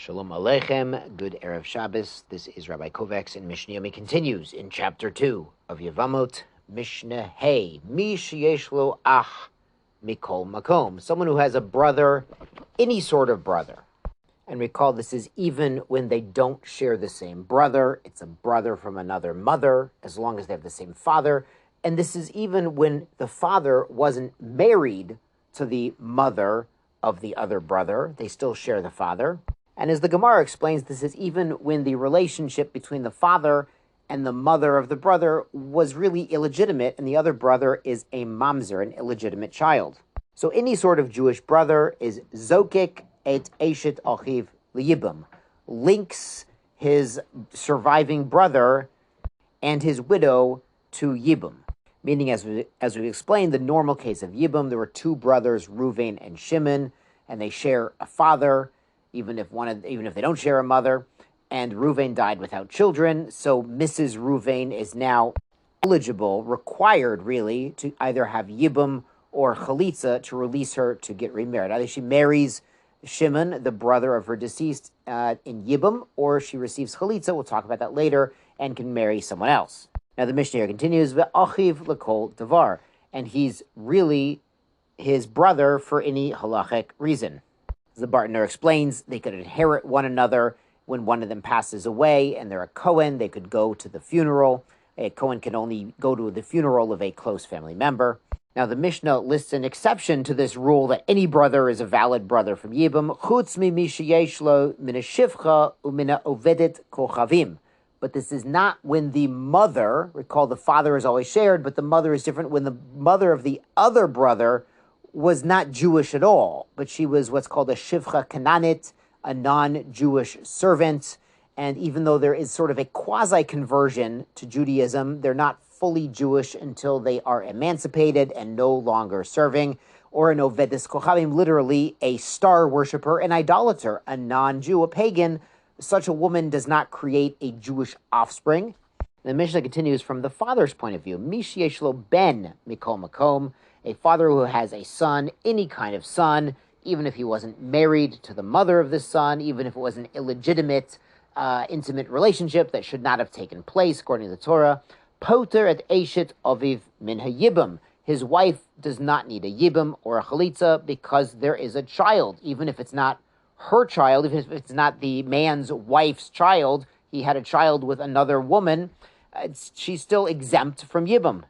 Shalom Aleichem, good Erev Shabbos. This is Rabbi Kovacs, and Mishnah Yomi continues in chapter 2 of Yevamot, Mishnah Hey, Mi sheyesh lo ach mikol makom. Someone who has a brother, any sort of brother. And recall, this is even when they don't share the same brother. It's a brother from another mother, as long as they have the same father. And this is even when the father wasn't married to the mother of the other brother. They still share the father. And as the Gemara explains, this is even when the relationship between the father and the mother of the brother was really illegitimate, and the other brother is a mamzer, an illegitimate child. So any sort of Jewish brother is zokik et eshet achiv liyibum, links his surviving brother and his widow to yibum. Meaning, as we explained, the normal case of yibum, there were two brothers, Reuven and Shimon, and they share a father, even if they don't share a mother, and Reuven died without children, so Mrs. Reuven is now eligible, required really, to either have yibum or chalitza to release her to get remarried. Either she marries Shimon, the brother of her deceased, in yibum, or she receives chalitza, we'll talk about that later, and can marry someone else. Now the Mishnah here continues, ve'achiv l'kol davar, and he's really his brother for any halachic reason. The Bartner explains, they could inherit one another when one of them passes away, and they're a Kohen, they could go to the funeral. A Kohen can only go to the funeral of a close family member. Now, the Mishnah lists an exception to this rule that any brother is a valid brother from Yibum, chutz mi sheyesh lo mina shivcha umina ovedet kochavim. But this is not when the mother, recall the father is always shared, but the mother is different when the mother of the other brother was not Jewish at all, but she was what's called a shivcha kananit, a non-Jewish servant. And even though there is sort of a quasi-conversion to Judaism, they're not fully Jewish until they are emancipated and no longer serving, or an ovedis kochavim, literally a star worshiper, an idolater, a non-Jew, a pagan. Such a woman does not create a Jewish offspring. The Mishnah continues from the father's point of view. Mishyesh lo ben mikol makom, a father who has a son, any kind of son, even if he wasn't married to the mother of the son, even if it was an illegitimate, intimate relationship that should not have taken place, according to the Torah, poter et eshet aviv min hayibum. His wife does not need a yibum or a chalitza because there is a child, even if it's not her child, even if it's not the man's wife's child, he had a child with another woman, she's still exempt from yibum.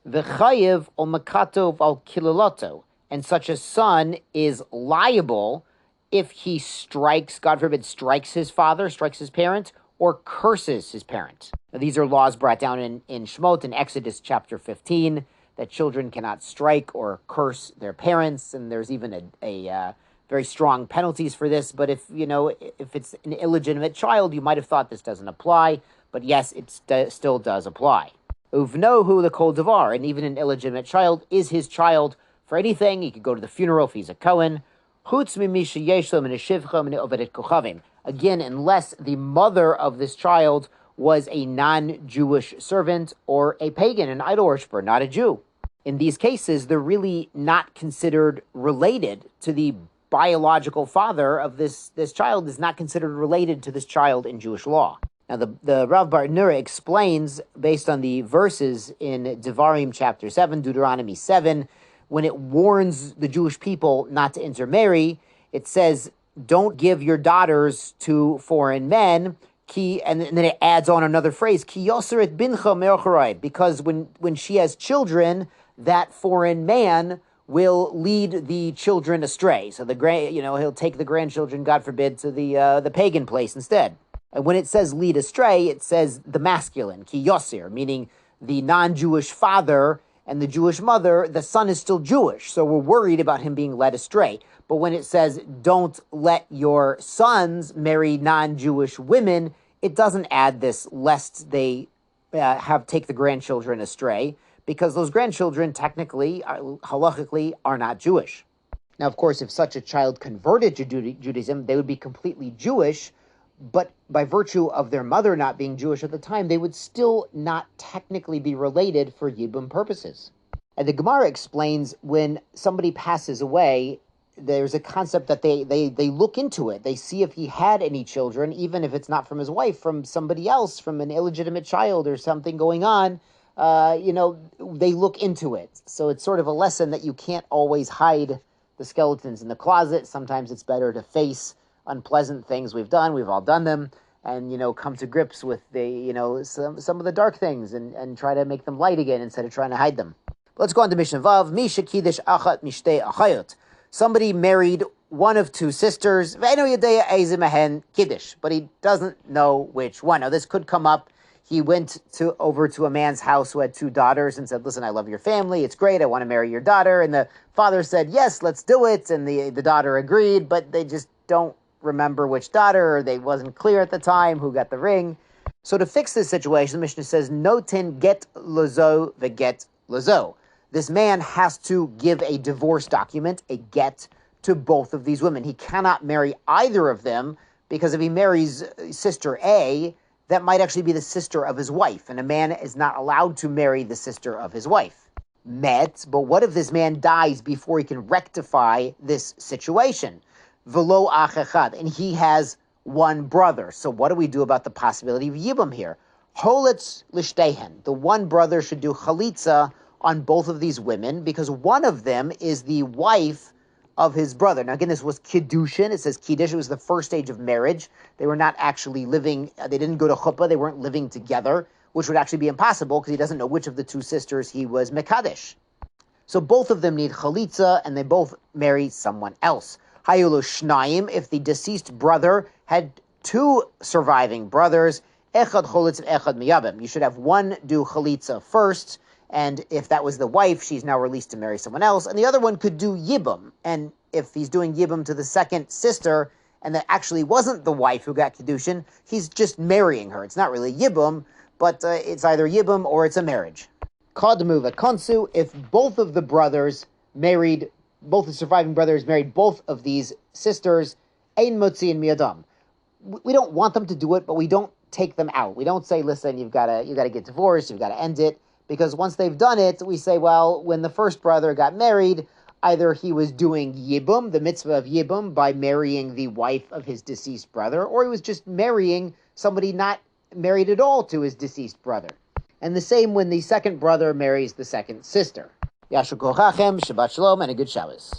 V'chayev ol makato val kiloloto, and such a son is liable if he strikes, God forbid, strikes his father, strikes his parent, or curses his parent. Now, these are laws brought down in Shemot, in Exodus chapter 15, that children cannot strike or curse their parents, and there's even a very strong penalties for this. But if it's an illegitimate child, you might have thought this doesn't apply, but yes, it still does apply. Uvnohu l'kol davar, and even an illegitimate child is his child for anything. He could go to the funeral if he's a Kohen. Chutz mi sheyesh lo min shivcha min ovedet kochavim. Again, unless the mother of this child was a non-Jewish servant or a pagan, an idol worshiper, not a Jew. In these cases, they're really not considered related to the biological father of this child, is not considered related to this child in Jewish law. Now, the Rav Bartner explains, based on the verses in Devarim chapter 7, Deuteronomy 7, when it warns the Jewish people not to intermarry, it says, don't give your daughters to foreign men, and then it adds on another phrase, ki yoser et bincha me'ocharai, because when she has children, that foreign man will lead the children astray. So he'll take the grandchildren, God forbid, to the pagan place instead. And when it says lead astray, it says the masculine, ki yosir, meaning the non-Jewish father and the Jewish mother, the son is still Jewish, so we're worried about him being led astray. But when it says don't let your sons marry non-Jewish women, it doesn't add this lest they take the grandchildren astray, because those grandchildren technically, halachically, are not Jewish. Now, of course, if such a child converted to Judaism, they would be completely Jewish, but by virtue of their mother not being Jewish at the time, they would still not technically be related for Yibum purposes. And the Gemara explains when somebody passes away, there's a concept that they look into it. They see if he had any children, even if it's not from his wife, from somebody else, from an illegitimate child or something going on. They look into it. So it's sort of a lesson that you can't always hide the skeletons in the closet. Sometimes it's better to face unpleasant things we've done. We've all done them. And, come to grips with some of the dark things and try to make them light again instead of trying to hide them. Let's go on to Mishnah Vav. Misha Kiddush Achat Mishtei Achayot. Somebody married one of two sisters, but he doesn't know which one. Now, this could come up. He went over to a man's house who had two daughters and said, listen, I love your family. It's great. I want to marry your daughter. And the father said, yes, let's do it. And the daughter agreed, but they just don't remember which daughter, or they wasn't clear at the time who got the ring. So to fix this situation, the Mishnah says, Notin get lozo veget lozo. This man has to give a divorce document, a get, to both of these women. He cannot marry either of them, because if he marries sister A, that might actually be the sister of his wife, and a man is not allowed to marry the sister of his wife. Met, but what if this man dies before he can rectify this situation? Velo ach echad, and he has one brother. So what do we do about the possibility of yibum here? Holitz lishtehen. The one brother should do chalitza on both of these women, because one of them is the wife of his brother. Now, again, this was kiddushin. It says kiddush. It was the first stage of marriage. They were not actually living. They didn't go to chuppah. They weren't living together, which would actually be impossible because he doesn't know which of the two sisters he was mekadesh. So both of them need chalitza, and they both marry someone else. Hayulu shnayim. If the deceased brother had two surviving brothers, echad cholitz and echad miyabim. You should have one do chalitza first, and if that was the wife, she's now released to marry someone else. And the other one could do yibum. And if he's doing yibum to the second sister, and that actually wasn't the wife who got kiddushin, he's just marrying her. It's not really yibum, but it's either yibum or it's a marriage. Kadmu v'konsu, if both of the brothers married, both the surviving brothers married both of these sisters, ein motziin miyadam. We don't want them to do it, but we don't take them out. We don't say, listen, you've got to get divorced, you've got to end it. Because once they've done it, we say, well, when the first brother got married, either he was doing yibum, the mitzvah of yibum, by marrying the wife of his deceased brother, or he was just marrying somebody not married at all to his deceased brother. And the same when the second brother marries the second sister. Yasher kochachem, Shabbat Shalom, and a good Shabbos.